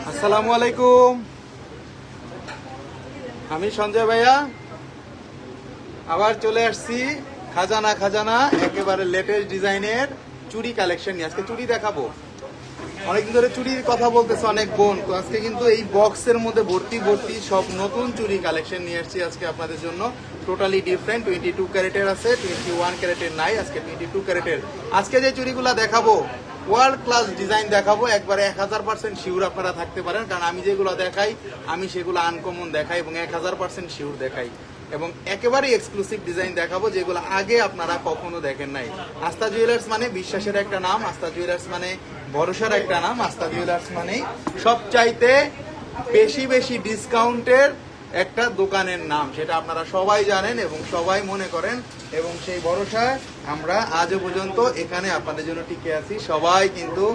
আসসালামু আলাইকুম, আমি সঞ্জয় ভাইয়া আবার চলে আসছি খাজানা খাজানা একেবারে লেটেস্ট ডিজাইনের চুড়ি কালেকশন নিয়ে। আজকে চুড়ি দেখাবো। অনেকদিন ধরে চুড়ির কথা বলতেছে অনেক বোন, তো আজকে কিন্তু এই বক্সের মধ্যে ভর্তি ভর্তি সব নতুন চুড়ি কালেকশন নিয়ে আসছি আজকে আপনাদের জন্য। টোটালি ডিফারেন্ট, 22 ক্যারেটের আছে, 21 ক্যারেটের নাই, আজকে 22 ক্যারেটের। আজকে যে চুড়িগুলা দেখাবো ওয়ার্ল্ড ক্লাস ডিজাইন দেখাবো, একবারে 1000% শিওর আপনারা থাকতে পারেন, কারণ আমি যেগুলো দেখাই আমি সেগুলো আনকমন দেখাই এবং 1000% শিওর দেখাই, এবং একেবারেই এক্সক্লুসিভ ডিজাইন দেখাবো যেগুলো আগে আপনারা কখনো দেখেন নাই। আস্থা জুয়েলার্স মানে বিশ্বাসের একটা নাম, আস্থা জুয়েলার্স মানে ভরসার একটা নাম, আস্থা জুয়েলার্স মানে সবচাইতে বেশি বেশি ডিসকাউন্টের একটা দোকানের নাম, সেটা আপনারা সবাই জানেন এবং সবাই মনে করেন, এবং সেই ভরসায় আমরা আজও পর্যন্ত এখানে আপনাদের জন্য টিকে আছি। সবাই কিন্তু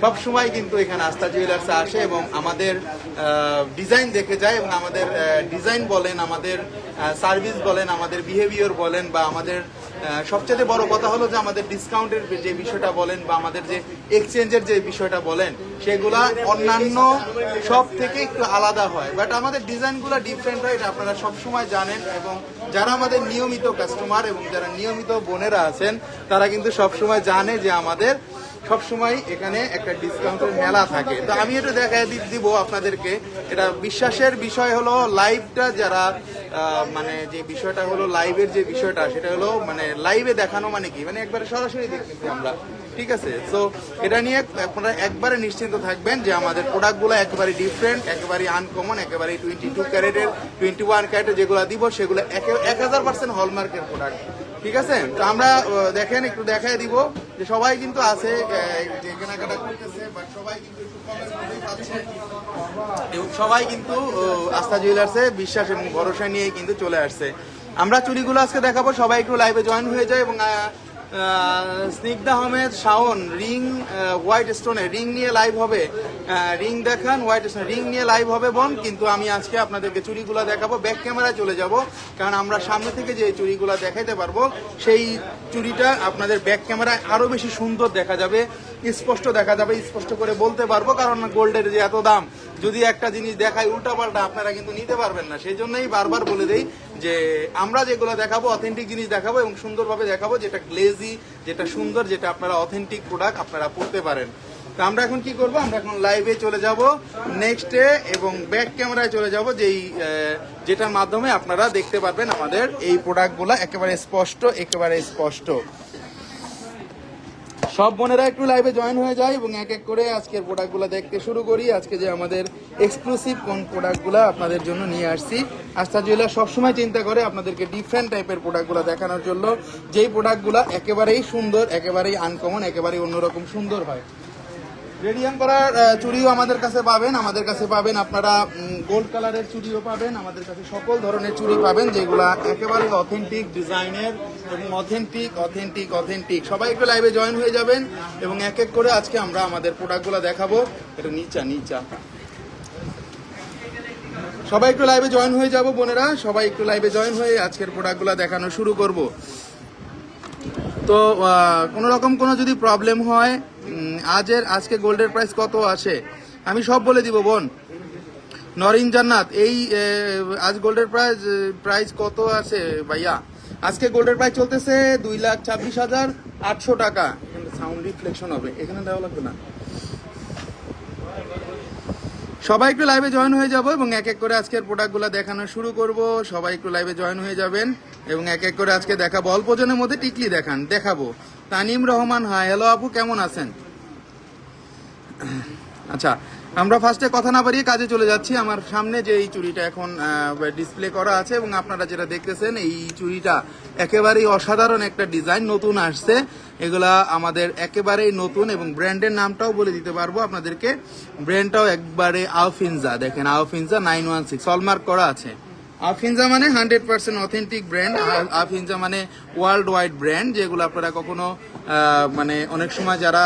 সব সময় কিন্তু এখানে আস্থা জুয়েলার্সে আসে এবং আমাদের ডিজাইন দেখে যায়, এবং আমাদের ডিজাইন বলেন, আমাদের সার্ভিস বলেন, আমাদের বিহেভিয়ার বলেন, বা আমাদের সবচেয়ে বড় কথা হলো যে আমাদের ডিসকাউন্টের যে বিষয়টা বলেন বা আমাদের যে এক্সচেঞ্জের যে বিষয়টা বলেন, সেগুলা অন্যান্য সব থেকে একটু আলাদা হয়, বাট আমাদের ডিজাইনগুলো ডিফারেন্ট হয়, এটা আপনারা সবসময় জানেন। এবং যারা আমাদের নিয়মিত কাস্টমার এবং যারা নিয়মিত বোনেরা আছেন তারা কিন্তু সবসময় জানে যে আমাদের সবসময় এখানে একটা ডিসকাউন্টের মেলা থাকে। তো আমি এটা দেখাই দিব আপনাদেরকে। এটা বিশ্বাসের বিষয় হলো লাইভটা, যারা মানে যে বিষয়টা হলো লাইভের যে বিষয়টা, সেটা হলো মানে লাইভে দেখানো মানে কি, মানে একবারে সরাসরি দেখতেছি আমরা, ঠিক আছে? সো এটা নিয়ে আপনারা একবারে নিশ্চিন্ত থাকবেন যে আমাদের প্রোডাক্টগুলো একেবারে ডিফারেন্ট, একেবারে আনকমন, একেবারে 22 ক্যারেটের 21 ক্যারেটের যেগুলো দিব সেগুলো 1000% হলমার্কের প্রোডাক্ট, ঠিক আছে? তো আমরা দেখেন একটু দেখাই দিব যে সবাই কিন্তু আছে যে কেনাকাটা করতেছে, বাট সবাই কিন্তু একটু কমের মধ্যেই পাচ্ছে এবং সবাই কিন্তু আস্থা জুয়েলার্সে বিশ্বাস এবং ভরসা নিয়ে কিন্তু চলে আসছে। আমরা চুড়িগুলো আজকে দেখাবো, সবাই একটু লাইভে জয়েন হয়ে যায়। এবং স্নিগ্ধা আহমেদ শাওন রিং হোয়াইট স্টোনে রিং নিয়ে লাইভ হবে, রিং দেখান হোয়াইট স্টোন রিং নিয়ে লাইভ হবে বোন। কিন্তু আমি আজকে আপনাদেরকে চুড়িগুলো দেখাবো, ব্যাক ক্যামেরায় চলে যাব, কারণ আমরা সামনে থেকে যে চুড়িগুলো দেখাইতে পারবো সেই চুড়িটা আপনাদের ব্যাক ক্যামেরায় আরো বেশি সুন্দর দেখা যাবে, স্পষ্ট দেখা যাবে, স্পষ্ট করে বলতে পারবো, কারণ গোল্ডের যে এত দাম, যদি একটা জিনিস দেখাই উল্টাপাল্টা আপনারা কিন্তু নিতে পারবেন না। সেই জন্যই বারবার বলে দেই যে আমরা যেগুলো দেখাবো অথেন্টিক জিনিস দেখাবো এবং সুন্দরভাবে দেখাবো, যেটা গ্লেজি, যেটা সুন্দর, যেটা আপনারা অথেন্টিক প্রোডাক্ট আপনারা পড়তে পারেন। তো আমরা এখন কি করব, আমরা এখন লাইভে চলে যাব নেক্সটে এবং ব্যাক ক্যামেরায় চলে যাব, যেটার মাধ্যমে আপনারা দেখতে পারবেন আমাদের এই প্রোডাক্টগুলো একেবারে স্পষ্ট, একেবারে স্পষ্ট। সব বোনেরা একটু লাইভে জয়েন হয়ে যায় এবং এক এক করে আজকের প্রোডাক্টগুলো দেখতে শুরু করি। আজকে যে আমাদের এক্সক্লুসিভ কোন প্রোডাক্টগুলো আপনাদের জন্য নিয়ে আসছি। আস্থা জুয়েলার্স সবসময় চিন্তা করে আপনাদেরকে ডিফারেন্ট টাইপের প্রোডাক্টগুলো দেখানোর জন্য, যেই প্রোডাক্টগুলো একেবারেই সুন্দর, একেবারেই আনকমন, একেবারেই অন্যরকম সুন্দর হয়। রেডিয়াম করার চুড়িও আমাদের কাছে পাবেন, আমাদের কাছে পাবেন আপনারা গোল্ড কালারের চুড়িও পাবেন, আমাদের কাছে সকল ধরনের চুড়ি পাবেন যেগুলা একেবারে অথেন্টিক ডিজাইনের এবং অথেন্টিক অথেন্টিক অথেন্টিক। সবাই একটু লাইভে জয়েন হয়ে যাবেন এবং এক এক করে আজকে আমরা আমাদের প্রোডাক্টগুলো দেখাবো। এটা নিচা সবাই একটু লাইভে জয়েন হয়ে যাব বোনেরা, সবাই একটু লাইভে জয়েন হয়ে আজকের প্রোডাক্টগুলো দেখানো শুরু করব। তো কোনো রকম কোনো যদি প্রবলেম হয়, আজকে গোল্ডের প্রাইস কত আছে আমি সব বলে দিব বোন। নরিন জান্নাত, এই আজ গোল্ডের প্রাইস কত আছে ভাইয়া? আজকে গোল্ডের প্রাইস চলতেছে 2,26,800 টাকা। সাউন্ড রিফ্লেকশন হবে, এখানে দেওয়া লাগবে না। সবাই একটু লাইভে জয়েন হয়ে যাব এবং এক এক করে আজকের প্রোডাক্টগুলো দেখানো শুরু করব। সবাই একটু লাইভে জয়েন হয়ে যাবেন এবং এক এক করে আজকে দেখাবো। অল্প জনের মধ্যে টিকলি দেখাবো। তানিম রহমান, হাই, হ্যালো আপু, কেমন আছেন? আচ্ছা, আমরা ফার্স্টে কথা না বাড়িয়ে কাজে চলে যাচ্ছি। আমার সামনে যে এই চুড়িটা এখন ডিসপ্লে করা আছে এবং আপনারা যেটা দেখতেছেন, এই চুড়িটা একেবারেই অসাধারণ একটা ডিজাইন, নতুন আসছে। এগুলা আমাদের একেবারেই নতুন এবং ব্র্যান্ডের নামটাও বলে দিতে পারবো আপনাদেরকে। ব্র্যান্ডটাও একবারে আলফিনজা, দেখেন আলফিনজা 916 হলমার্ক করা আছে। আফিনজা মানে 100% অথেন্টিক ব্র্যান্ড। আফিনজা মানে ওয়ার্ল্ড ওয়াইড ব্র্যান্ড, যেগুলো আপনারা কখনো মানে অনেক সময় যারা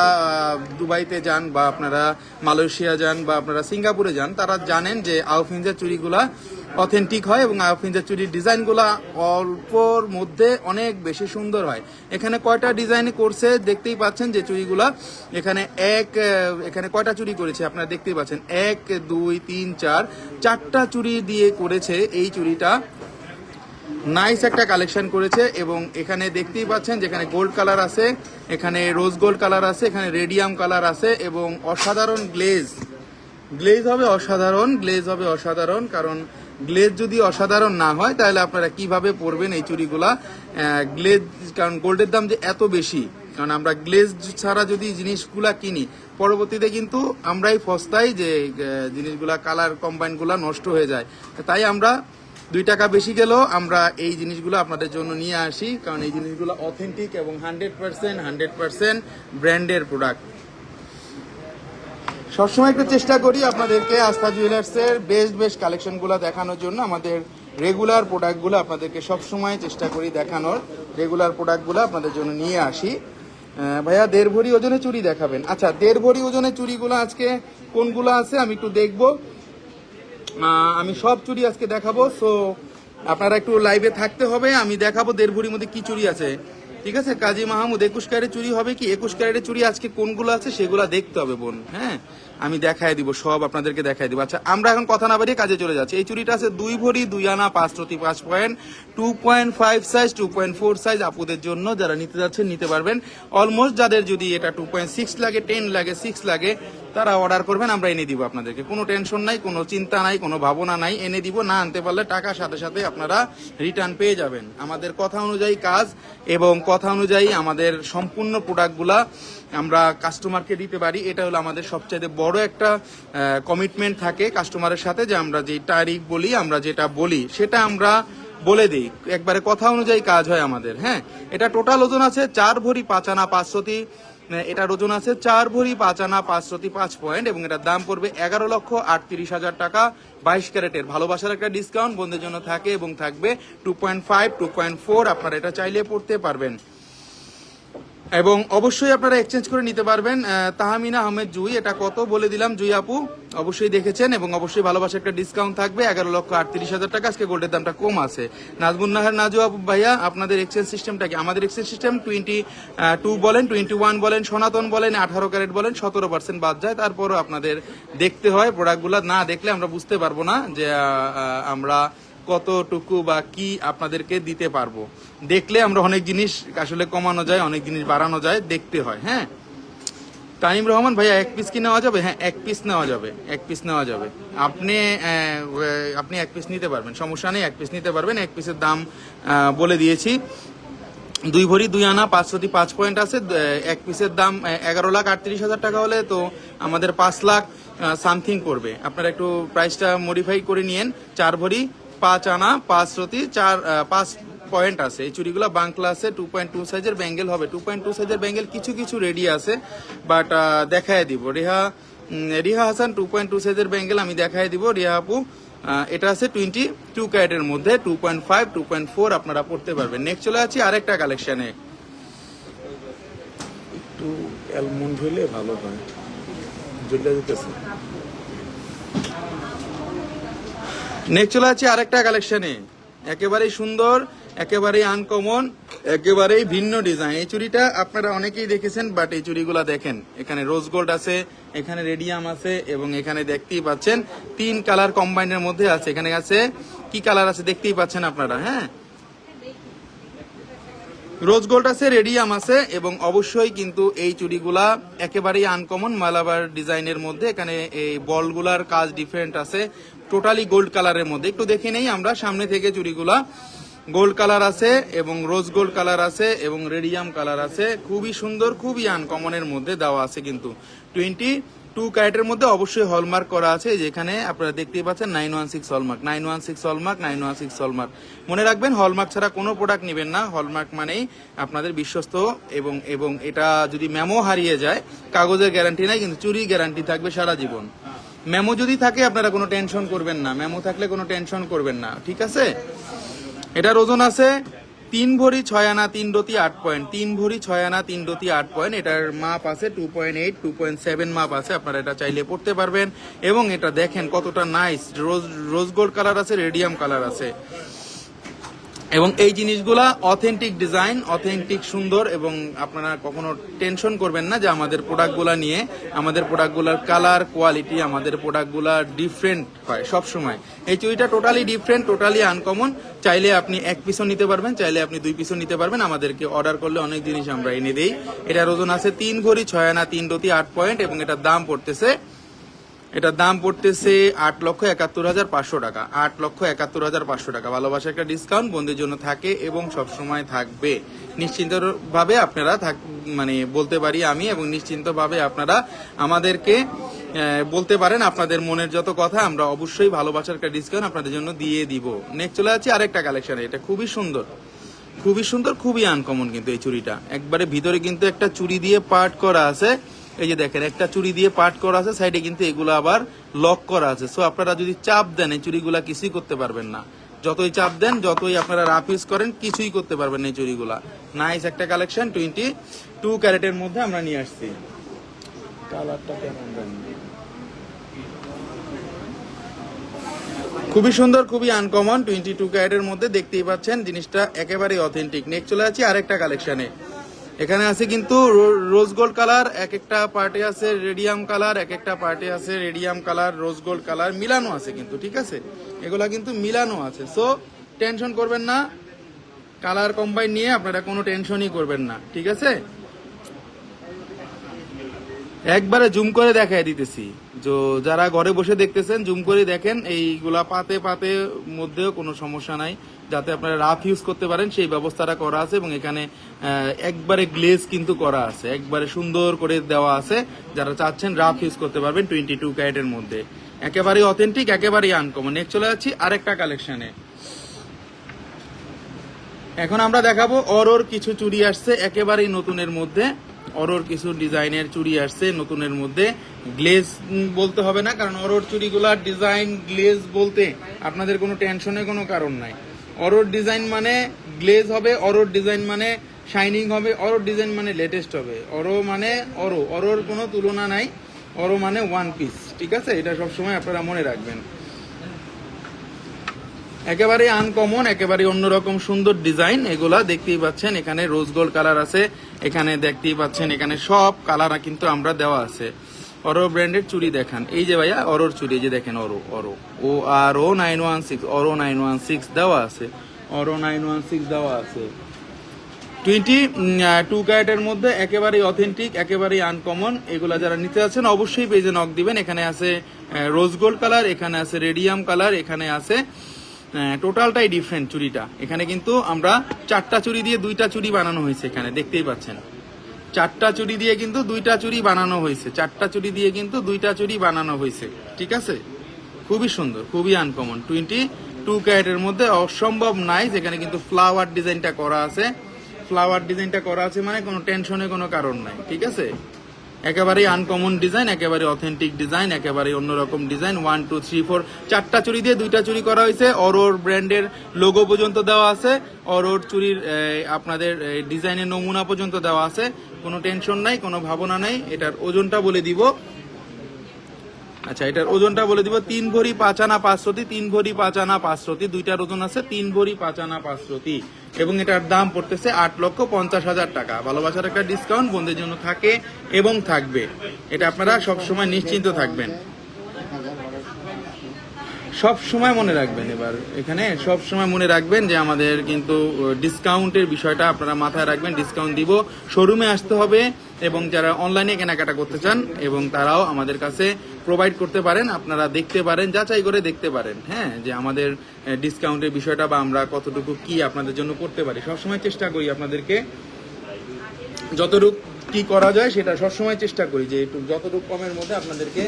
দুবাইতে যান বা আপনারা মালয়েশিয়া যান বা আপনারা সিঙ্গাপুরে যান, তারা জানেন যে আফিনজা চুড়িগুলা অথেন্টিক হয় এবং আফিন যে চুরির ডিজাইনগুলো অল্পর মধ্যে অনেক বেশি সুন্দর হয়। এখানে কয়টা ডিজাইন করছে দেখতেই পাচ্ছেন যে চুড়িগুলা, এখানে কয়টা চুড়ি করেছে আপনারা দেখতেই পাচ্ছেন, 1 2 3 4 চারটা চুড়ি দিয়ে করেছে এই চুড়িটা। নাইস একটা কালেকশন করেছে এবং এখানে দেখতেই পাচ্ছেন যেখানে গোল্ড কালার আছে, এখানে রোজ গোল্ড কালার আছে, এখানে রেডিয়াম কালার আছে এবং অসাধারণ গ্লেজ হবে অসাধারণ, কারণ গ্লেজ যদি অসাধারণ না হয় তাহলে আপনারা কিভাবে পরবেন এই চুড়িগুলা। গ্লেজ, কারণ গোল্ডের দাম যে এত বেশি, কারণ আমরা গ্লেজ ছাড়া যদি জিনিসগুলা কিনি পরবর্তীতে কিন্তু আমরাই ফস্তাই যে জিনিসগুলা কালার কম্বাইনগুলা নষ্ট হয়ে যায়। তাই আমরা 2 টাকা বেশি গেলেও আমরা এই জিনিসগুলো আপনাদের জন্য নিয়ে আসি, কারণ এই জিনিসগুলো অথেন্টিক এবং 100% ব্র্যান্ডের প্রোডাক্ট। সবসময় একটু চেষ্টা করি আপনাদেরকে আস্থা জুয়েলার্সের বেস্ট কালেকশনগুলো দেখানোর জন্য। আমাদের রেগুলার প্রোডাক্টগুলো আপনাদেরকে সবসময় চেষ্টা করি দেখানোর, রেগুলার প্রোডাক্টগুলো আপনাদের জন্য নিয়ে আসি। ভাইয়া 1.5 ভরি ওজনে চুড়ি দেখাবেন? আচ্ছা, 1.5 ভরি ওজনে চুড়িগুলো আজকে কোনগুলো আছে আমি একটু দেখবো। আমি সব চুড়ি আজকে দেখাবো, সো আপনারা একটু লাইভে থাকতে হবে। আমি দেখাবো 1.5 ভরির মধ্যে কি চুড়ি আছে, ঠিক আছে? কাজী মাহমুদ 21 ক্যারেটের চুড়ি হবে কি? 21 ক্যারেটের চুড়ি আজকে কোনগুলো আছে সেগুলো দেখতে হবে বোন, হ্যাঁ আমি দেখায় দিব, সব আপনাদেরকে দেখায় দিব। আচ্ছা, আমরা এখন কথা না বাড়িয়ে কাজে চলে যাচ্ছি। এই চুড়িটা আছে 2 ভরি 2 আনা 5 প্রতি 5 পয়েন্ট, 2.5 সাইজ 2.4 সাইজ। আপুদের জন্য যারা নিতে যাচ্ছেন নিতে পারবেন। অলমোস্ট যাদের যদি এটা 2.6 লাগে, 10 লাগে, 6 লাগে তারা অর্ডার করবেন, আমরা এনে দিব আপনাদেরকে। কোনো টেনশন নাই, কোনো চিন্তা নাই, কোনো ভাবনা নাই, এনে দিব। না আনতে পারলে টাকার সাথে সাথে আপনারা রিটার্ন পেয়ে যাবেন। আমাদের কথা অনুযায়ী কাজ এবং কথা অনুযায়ী আমাদের সম্পূর্ণ প্রোডাক্টগুলা আমরা কাস্টমারকে দিতে পারি। এটা হলো আমাদের সবচেয়ে বড় একটা কমিটমেন্ট থাকে কাস্টমারের সাথে, যে আমরা যে তারিখ বলি, আমরা যেটা বলি সেটা আমরা বলে দিই, একবারে কথা অনুযায়ী কাজ হয় আমাদের। হ্যাঁ, এটা টোটাল ওজন আছে 4 ভরি 5 আনা 500, এটার ওজন আছে 4 ভরি 5 আনা 505 পয়েন্ট এবং এটার দাম পড়বে 11,38,000 টাকা। 22 ক্যারেটের ভালোবাসার একটা ডিসকাউন্ট বোনদের জন্য থাকে এবং থাকবে 2.5 2.4। আপনারা এটা চাইলে পড়তে পারবেন এবং অবশ্যই আপনারা এক্সচেঞ্জ করে নিতে পারবেন। তাহমিনা আহমেদ জুই, এটা কত বলে দিলাম জুই আপু, অবশ্যই দেখেছেন এবং অবশ্যই ভালোবাসা একটা ডিসকাউন্ট থাকবে 11,38,000 টাকা। আজকে গোল্ডের দামটা কম আছে। নাজমুন নাহার নাজু আপু ভাইয়া, আপনাদের এক্সচেঞ্জ সিস্টেমটা কি? আমাদের এক্সচেঞ্জ সিস্টেম 22 বলেন, 21 বলেন, সনাতন বলেন, 18 ক্যারেট বলেন, 17% বাদ যায়। তারপরও আপনাদের দেখতে হয় প্রোডাক্টগুলো, না দেখলে আমরা বুঝতে পারবো না যে আমরা কতটুকু বা কি আপনাদেরকে দিতে পারবো। দেখলে আমরা অনেক জিনিস আসলে কমানো যায়, অনেক জিনিস বাড়ানো যায়, দেখতে হয়। হ্যাঁ, তাইম রহমান ভাইয়া 1 পিস কি নেওয়া যাবে? হ্যাঁ, 1 পিস নেওয়া যাবে, 1 পিস নেওয়া যাবে। আপনি 1 পিস নিতে পারবেন, সমস্যা নেই, 1 পিস নিতে পারবেন। 1 পিসের দাম বলে দিয়েছি। 2 ভরি 2 আনা 505 পয়েন্ট আছে। 1 পিসের দাম 11,38,000 টাকা হলে তো আমাদের 5 লাখ সামথিং পড়বে। আপনারা একটু প্রাইসটা মডিফাই করে নিয়েন। 4 ভরি 5 আনা 5 পয়েন্ট আছে। এই চুড়িগুলো বাংলা আছে। 2.2 সাইজের ব্যাঙ্গেল হবে। 2.2 সাইজের ব্যাঙ্গেল কিছু রেডি আছে, বাট দেখায় দিব। রিহা হাসান 2.2 সাইজের ব্যাঙ্গেল আমি দেখায় দিব। রিহা আপু, এটা আছে 22 ক্যারেটের মধ্যে 2.5 2.4 আপনারা পড়তে পারবেন। নেক্সট চলে আছি আরেকটা কালেকশনে। একটু অ্যালমন্ড হইলে ভালো হয়, জ্বলে যেতেছে। নেক্সট চলে আছি আরেকটা কালেকশনে, একেবারেই সুন্দর, একেবারেই আনকমন, একেবারেই ভিন্ন ডিজাইন। এই চুড়িটা আপনারা অনেকেই দেখেছেন, বাট এই চুড়িগুলা দেখেন, এখানে রোজ গোল্ড আছে, এখানে রেডিয়াম আছে এবং এখানে দেখতেই পাচ্ছেন 3 কালার কম্বাইনের মধ্যে আছে। এখানে আছে কি কালার আছে দেখতেই পাচ্ছেন আপনারা। হ্যাঁ, রোজ গোল্ড আছে, রেডিয়াম আছে এবং অবশ্যই কিন্তু এই চুড়িগুলা একেবারেই আনকমন মালাবার ডিজাইনের মধ্যে। এখানে এই বলগুলার কাজ ডিফারেন্ট আছে, টোটালি গোল্ড কালারের মধ্যে। একটু দেখে নেই আমরা সামনে থেকে। চুড়িগুলা গোল্ড কালার আছে এবং রোজ গোল্ড কালার আছে এবং রেডিয়াম কালার আছে। খুবই সুন্দর, খুবই আনকমনের মধ্যে দেওয়া আছে কিন্তু 22 ক্যারেটের মধ্যে অবশ্যই হলমার্ক করা আছে। যেখানে আপনারা দেখতেই পাচ্ছেন 916 হলমার্ক, 916 হলমার্ক, 916 হলমার্ক। মনে রাখবেন, হলমার্ক ছাড়া কোনো প্রোডাক্ট নেবেন না। হলমার্ক মানেই আপনাদের বিশ্বস্ত এবং এটা যদি মেমো হারিয়ে যায়, কাগজের গ্যারান্টি নাই কিন্তু চুরি গ্যারান্টি থাকবে সারা জীবন। মেমো যদি থাকে আপনারা কোনো টেনশন করবেন না, মেমো থাকলে কোনো টেনশন করবেন না, ঠিক আছে? এটার ওজন আছে 3 ভরি 6 আনা 3 রতি 8 পয়েন্ট, 3 ভরি 6 আনা 3 রতি 8 পয়েন্ট। এটার মাপ আছে 2.8 2.7 মাপ আছে, আপনারা এটা চাইলে পড়তে পারবেন। এবং এটা দেখেন কতটা নাইস, রোজ গোল্ড কালার আছে, রেডিয়াম কালার আছে। এবং এই জিনিসগুলা অথেন্টিক ডিজাইন, অথেন্টিক সুন্দর, এবং আপনারা কখনো টেনশন করবেন না যে আমাদের প্রোডাক্টগুলা নিয়ে। আমাদের প্রোডাক্টগুলার কালার কোয়ালিটি, আমাদের প্রোডাক্টগুলা ডিফারেন্ট হয় সব সময়। এই চুড়িটা টোটালি ডিফারেন্ট, টোটালি আনকমন। চাইলে আপনি 1 পিসও নিতে পারবেন, চাইলে আপনি 2 পিসও নিতে পারবেন। আমাদেরকে অর্ডার করলে অনেক জিনিস আমরা এনে দেই। এটার ওজন আছে 3 ভরি 6 আনা 3 রতি 8 পয়েন্ট, এবং এটার দাম পড়তেছে 8,71,500 টাকা, 8,71,500 টাকা। ভালোবাসা একটা ডিসকাউন্ট বন্ধুদের জন্য থাকে এবং সব সময় থাকবে। নিশ্চিন্তভাবে আপনারা মানে বলতে পারি আমি, এবং নিশ্চিন্তভাবে আপনারা আমাদেরকে বলতে পারেন আপনাদের মনের যত কথা। আমরা অবশ্যই ভালোবাসার একটা ডিসকাউন্ট আপনাদের জন্য দিয়ে দিব। নেক্সট চলে যাচ্ছি আরেকটা কালেকশন। এটা খুবই সুন্দর, খুবই সুন্দর, খুবই আনকমন। কিন্তু এই চুড়িটা একবারে ভিতরে কিন্তু একটা চুড়ি দিয়ে পার্ট করা আছে। এই যে দেখেন একটা চুড়ি দিয়ে পার্ট করা আছে, সাইডে কিন্তু এগুলো আবার লক করা আছে। সো আপনারা যদি চাপ দেন এই চুড়িগুলা কিছুই করতে পারবেন না। যতই চাপ দেন, যতই আপনারা রাফ ইউজ করেন, কিছুই করতে পারবেন না এই চুড়িগুলা। নাইস একটা কালেকশন, 22 ক্যারেটের মধ্যে আমরা নিয়ে আসছি। কালারটা কেমন জানি, খুবই সুন্দর, খুবই আনকমন, 22 ক্যারেটের মধ্যে দেখতেই পাচ্ছেন। জিনিসটা একেবারেই অথেন্টিক। নেক্সট চলে যাচ্ছি আরেকটা কালেকশনে। এখানে আছে কিন্তু রোজ গোল্ড কালার, এক একটা পার্টে আছে রেডিয়াম কালার, এক একটা পার্টে আছে radium colour, rose gold colour মিলানো আছে কিন্তু, ঠিক আছে? এগুলা কিন্তু মিলানো আছে। সো টেনশন করবেন না, কালার কম্বাইন নিয়ে আপনারা কোনো টেনশনই করবেন না, ঠিক আছে? একবারে জুম করে দেখাই দিতেছি, যারা ঘরে বসে দেখতেছেন জুম করে দেখেন। এইগুলা পাতে পাতে মধ্যেও কোনো সমস্যা নাই, যাতে আপনারা রাফ ইউজ করতে পারেন সেই ব্যবস্থাটা করা আছে। এবং এখানে একবারে গ্লেজ কিন্তু করা আছে, একবারে সুন্দর করে দেওয়া আছে। যারা চাচ্ছেন রাফ ইউজ করতে পারবেন 22 ক্যারেটের মধ্যে, একেবারেই অথেন্টিক, একেবারেই আনকমন। নেক্সট চলে যাচ্ছি আরেকটা কালেকশনে। এখন আমরা দেখাবো অরোর কিছু চুড়ি আসছে একেবারেই নতুনের মধ্যে। অরোর কিছু ডিজাইনের চুড়ি আসছে নতুনের মধ্যে। গ্লেজ বলতে হবে না, কারণ অরোর চুড়িগুলার ডিজাইন গ্লেজ বলতে আপনাদের কোনো টেনশনের কোনো কারণ নাই। অরোর ডিজাইন মানে গ্লেজ হবে, অরোর ডিজাইন মানে শাইনিং হবে, অরোর ডিজাইন মানে লেটেস্ট হবে। অরো মানে অরোর কোনো তুলনা নাই। অরো মানে ওয়ান পিস, ঠিক আছে? এটা সবসময় আপনারা মনে রাখবেন। একেবারে আনকমন, একেবারে অন্যরকম সুন্দর ডিজাইন। এগুলা দেখতেই পাচ্ছেন, এখানে রোজ গোল্ড কালার আছে, এখানে দেখতেই পাচ্ছেন এখানে সব কালার কিন্তু আমরা দেওয়া আছে। অরো ব্র্যান্ডের চুড়ি দেখান। এই যে ভাইয়া অরোর চুড়ি, যে দেখেন অরো ও 916, অরো 916 দেওয়া আছে, অরো 916 দেওয়া আছে। 22 ক্যারেটের মধ্যে একেবারেই অথেন্টিক, একেবারেই আনকমন। এগুলা যারা নিতে যাচ্ছেন অবশ্যই পেজে নক দিবেন। এখানে আছে রোজ গোল্ড কালার, এখানে আছে রেডিয়াম কালার, এখানে আছে টোটালটাই ডিফারেন্ট চুড়িটা। এখানে কিন্তু আমরা 4টা চুড়ি দিয়ে 2টা চুড়ি বানানো হয়েছে। এখানে দেখতেই পাচ্ছেন 4টা চুড়ি দিয়ে কিন্তু 2টা চুড়ি বানানো হয়েছে, 4টা চুড়ি দিয়ে কিন্তু 2টা চুড়ি বানানো হয়েছে, ঠিক আছে? খুবই সুন্দর, খুবই আনকমন, 22 ক্যারেটের মধ্যে অসম্ভব নাইস। এখানে কিন্তু ফ্লাওয়ার ডিজাইনটা করা আছে, ফ্লাওয়ার ডিজাইনটা করা আছে মানে কোনো টেনশনের কোনো কারণ নাই, ঠিক আছে? একেবারেই আনকমন ডিজাইন, একেবারে অথেন্টিক ডিজাইন, একেবারে অন্যরকম ডিজাইন। 1 2 3 4 4টা চুড়ি দিয়ে 2টা চুড়ি করা হয়েছে। অরোর ব্র্যান্ডের লোগো পর্যন্ত দেওয়া আছে, অরোর চুড়ির আপনাদের ডিজাইনের নমুনা পর্যন্ত দেওয়া আছে। কোনো টেনশন নাই, কোনো ভাবনা নাই। এটার ওজনটা বলে দিব। আচ্ছা, এটার ওজনটা বলে দিব। 3 ভরি 5 আনা 5 রতি, 3 ভরি 5 আনা 5 রতি, দুইটার ওজন আছে 3 ভরি 5 আনা 5 রতি। এবং এটার দাম পড়তেছে 8,50,000 টাকা। ভালোবাসার একটা ডিসকাউন্ট বন্ধুদের জন্য থাকে এবং থাকবে, এটা আপনারা সবসময় নিশ্চিন্ত থাকবেন, সব সময় মনে রাখবেন। এবার এখানে সব সময় মনে রাখবেন যে আমাদের কিন্তু ডিসকাউন্টের বিষয়টা আপনারা মাথায় রাখবেন। ডিসকাউন্ট দিব, শোরুমে আসতে হবে, এবং যারা অনলাইনে কেনাকাটা করতে চান এবং তারাও আমাদের কাছে প্রোভাইড করতে পারেন। আপনারা দেখতে পারেন, যাচাই করে দেখতে পারেন, হ্যাঁ, যে আমাদের ডিসকাউন্টের বিষয়টা বা আমরা কতটুকু কি আপনাদের জন্য করতে পারি। সবসময় চেষ্টা করি আপনাদেরকে যতটুকু কি করা যায় সেটা সবসময় চেষ্টা করি, যে একটু যতটুকু কমের মধ্যে আপনাদেরকে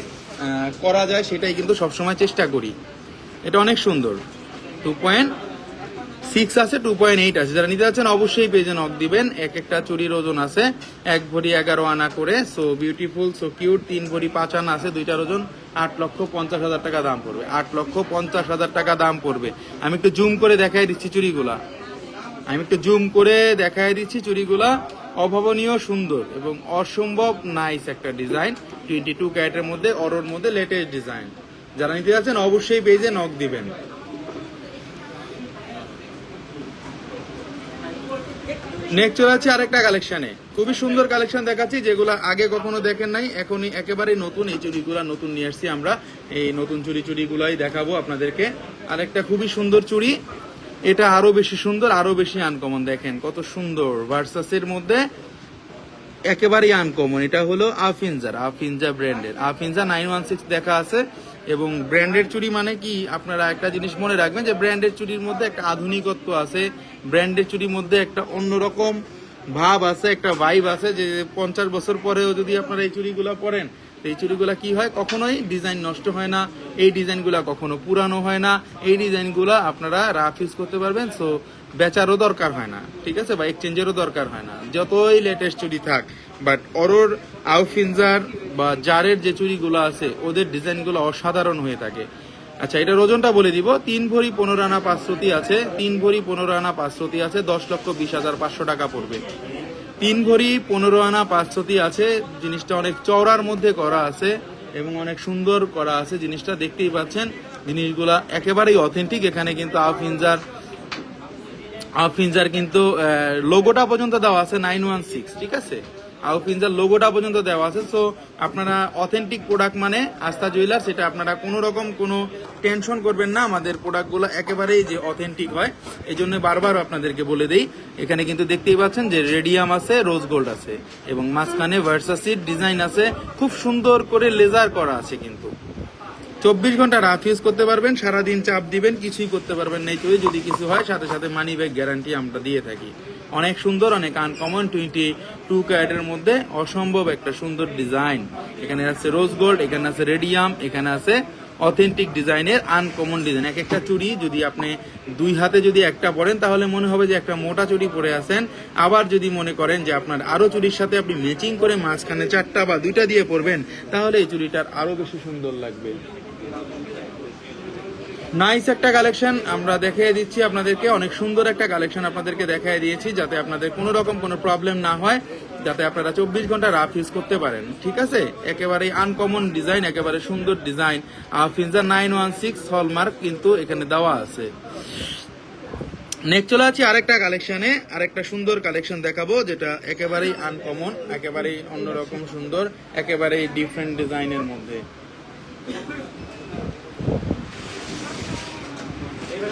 করা যায় সেটাই কিন্তু সবসময় চেষ্টা করি। এটা অনেক সুন্দর, 2.6 আছে, 2.8 আছে। যারা নিতে যাচ্ছেন অবশ্যই পেজে নক দিবেন। এক একটা চুরির ওজন আছে 1 ভরি 11 আনা করে। So beautiful, so cute. 3 ভরি 5 আনা আছে, দুইটার ওজন। 8,50,000 টাকা দাম পড়বে, 8,50,000 টাকা দাম পড়বে। আমি একটু জুম করে দেখাই দিচ্ছি চুরিগুলা। আমি একটু জুম করে দেখাই দিচ্ছি চুড়িগুলা, অভাবনীয় সুন্দর এবং অসম্ভব নাইস একটা ডিজাইন, 22 ক্যারেটের মধ্যে, অরোর মধ্যে লেটেস্ট ডিজাইন। যারা নিতে যাচ্ছেন অবশ্যই পেজে নক দিবেন। নেক্সট চলে যাচ্ছে আরেকটা কালেকশনে, খুবই সুন্দর কালেকশন দেখাচ্ছি যেগুলো আগে কখনো দেখেন নাই, এখনই একেবারে নতুন এই চুড়িগুলা নতুন নিয়ে আসছি আমরা, এই নতুন চুড়িগুলাই দেখাবো আপনাদেরকে। আরেকটা খুবই সুন্দর চুড়ি, এটা আরো বেশি সুন্দর, আরো বেশি আনকমন, দেখেন কত সুন্দর, ভার্সাসের মধ্যে একেবারেই আনকমন। এটা হলো আফিনজা ব্র্যান্ডের, আফিনজা 916 দেখা আছে। এবং ব্র্যান্ডের চুড়ি মানে কি, আপনারা একটা জিনিস মনে রাখবেন যে ব্র্যান্ডের চুড়ির মধ্যে একটা আধুনিকত্ব আছে, ব্র্যান্ডের চুড়ির মধ্যে একটা অন্যরকম ভাব আছে, একটা ভাইব আছে, যে 50 বছর পরেও যদি আপনারা এই চুড়িগুলো পরেন, এই চুড়িগুলা কি হয়, কখনোই ডিজাইন নষ্ট হয় না, এই ডিজাইনগুলা কখনো পুরানো হয় না, এই ডিজাইনগুলা আপনারা রাফ ইউজ করতে পারবেন। সো বেচারও দরকার হয় না, ঠিক আছে, বা এক্সচেঞ্জেরও দরকার হয় না, যতই লেটেস্ট চুড়ি থাক। বাট অরোর, আউফিনজার বা জারের যে চুড়িগুলো আছে ওদের ডিজাইনগুলো অসাধারণ হয়ে থাকে। আচ্ছা, এটার ওজনটা বলে দিব, 3 ভরি 15 আনা 500 আছে, 3 ভরি 15 আনা 500 আছে, 10,20,500 টাকা পড়বে। 3 ভরি 15 আনা 500 আছে, জিনিসটা অনেক চওড়ার মধ্যে করা আছে এবং অনেক সুন্দর করা আছে, জিনিসটা দেখতেই পাচ্ছেন, জিনিসগুলা একেবারেই অথেন্টিক। এখানে কিন্তু আউফিনজার কিন্তু লোগোটা পর্যন্ত দেওয়া আছে 916, ঠিক আছে, আউফিনজার লোগোটা পর্যন্ত দেওয়া আছে। সো আপনারা অথেন্টিক প্রোডাক্ট মানে আস্থা জুয়েলার্স, সেটা আপনারা কোনো রকম কোনো টেনশন করবেন না, আমাদের প্রোডাক্টগুলো একেবারেই যে অথেন্টিক হয়, এই জন্য বারবার আপনাদেরকে বলে দেই। এখানে কিন্তু দেখতেই পাচ্ছেন যে রেডিয়াম আছে, রোজ গোল্ড আছে এবং মাঝখানে ভার্সাসির ডিজাইন আছে, খুব সুন্দর করে লেজার করা আছে। কিন্তু 24 ঘন্টা রাফ ইউজ করতে পারবেন, সারাদিন চাপ দিবেন, কিছুই করতে পারবেন না। তো যদি কিছু হয় সাথে সাথে মানি ব্যাগ গ্যারান্টি আমরা দিয়ে থাকি। অনেক সুন্দর, অনেক আনকমন, 22 ক্যারেটের মধ্যে অসম্ভব একটা সুন্দর ডিজাইন। এখানে আছে রোজ গোল্ড, এখানে আছে রেডিয়াম, এখানে আছে অথেন্টিক ডিজাইনের আনকমন ডিজাইন। এক একটা চুড়ি যদি আপনি 2 হাতে যদি একটা পরেন তাহলে মনে হবে যে একটা মোটা চুড়ি পরে আছেন। আবার যদি মনে করেন যে আপনার আরো চুড়ির সাথে আপনি ম্যাচিং করে মাঝখানে 4টা বা 2টা দিয়ে পরবেন, তাহলে এই চুড়িটার আরো বেশি সুন্দর লাগবে। নাইস একটা কালেকশন আমরা দেখিয়ে দিচ্ছি আপনাদেরকে, অনেক সুন্দর একটা কালেকশন আপনাদেরকে দেখিয়ে দিয়েছি, যাতে আপনাদের কোনো রকম কোনো প্রবলেম না হয়, যাতে আপনারা 24 ঘন্টা রাফ ইউজ করতে পারেন, ঠিক আছে। একেবারে আনকমন ডিজাইন, একেবারে সুন্দর ডিজাইন, আফিনজা 916 হলমার্ক কিন্তু এখানে দেওয়া আছে। নেক্সট চলে আছি আরেকটা কালেকশনে, আরেকটা সুন্দর কালেকশন দেখাবো, যেটা একেবারেই আনকমন, একেবারেই অন্যরকম সুন্দর, একেবারেই ডিফারেন্ট ডিজাইনের মধ্যে।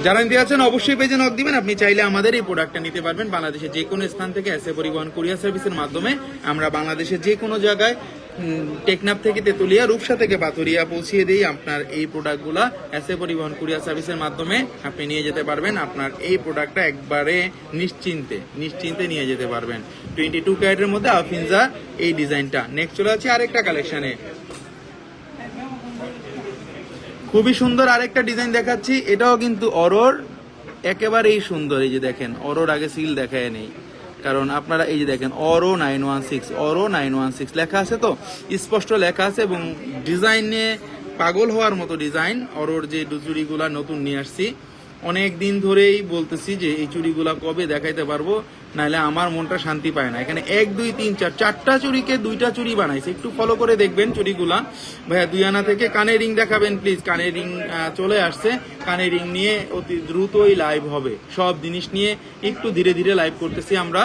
যারা নিতে আছেন অবশ্যই পেজে নক দিবেন। আপনি চাইলে আমাদের এই প্রোডাক্টটা নিতে পারবেন বাংলাদেশের যে কোনো স্থান থেকে, এসএ পরিবহন কুরিয়ার সার্ভিসের মাধ্যমে। আমরা বাংলাদেশের যে কোনো জায়গায়, টেকনাফ থেকে তেতুলিয়া, রূপসা থেকে পাথুরিয়া পৌঁছিয়ে দিই আপনার এই প্রোডাক্টগুলা। এসএ পরিবহন কুরিয়ার সার্ভিসের মাধ্যমে আপনি নিয়ে যেতে পারবেন আপনার এই প্রোডাক্টটা একবারে নিশ্চিন্তে নিয়ে যেতে পারবেন। 22 ক্যারেটের মধ্যে আফিনজা এই ডিজাইনটা। নেক্সট চলে আছে আরেকটা কালেকশনে, খুবই সুন্দর আরেকটা ডিজাইন দেখাচ্ছি, এটাও কিন্তু অরোর, একেবারেই সুন্দর। এই যে দেখেন, অরোর আগে সিল দেখায় নেই, কারণ আপনারা এই যে দেখেন অরো 916 লেখা আছে, তো স্পষ্ট লেখা আছে এবং ডিজাইনে পাগল হওয়ার মতো ডিজাইন। অরোর যে চুড়িগুলা নতুন নিয়ে আসছি, অনেক দিন ধরেই বলতেছি যে এই চুড়িগুলা কবে দেখাইতে পারবো, নাহলে আমার মনটা শান্তি পায় না। এখানে 1 2 3 4 4টা চুড়িকে 2টা চুড়ি বানাইছে, একটু ফলো করে দেখবেন চুড়িগুলা। ভাইয়া 2 আনা থেকে কানের রিং দেখাবেন প্লিজ। কানের রিং চলে আসছে, কানের রিং নিয়ে অতি দ্রুতই লাইভ হবে। সব জিনিস নিয়ে একটু ধীরে ধীরে লাইভ করতেছি আমরা,